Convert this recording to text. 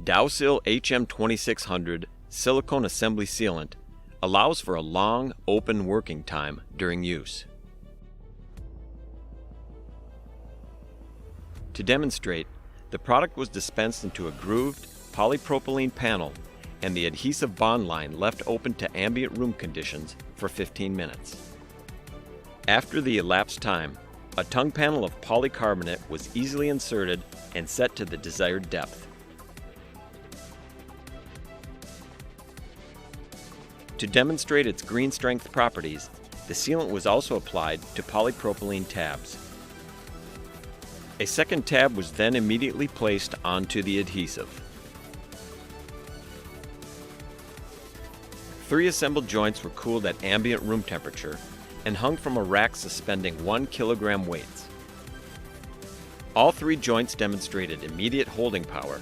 DOWSIL HM-2600 silicone assembly sealant allows for a long, open working time during use. To demonstrate, the product was dispensed into a grooved polypropylene panel and the adhesive bond line left open to ambient room conditions for 15 minutes. After the elapsed time, a tongue panel of polycarbonate was easily inserted and set to the desired depth. To demonstrate its green strength properties, the sealant was also applied to polypropylene tabs. A second tab was then immediately placed onto the adhesive. 3 assembled joints were cooled at ambient room temperature and hung from a rack suspending 1 kilogram weights. All 3 joints demonstrated immediate holding power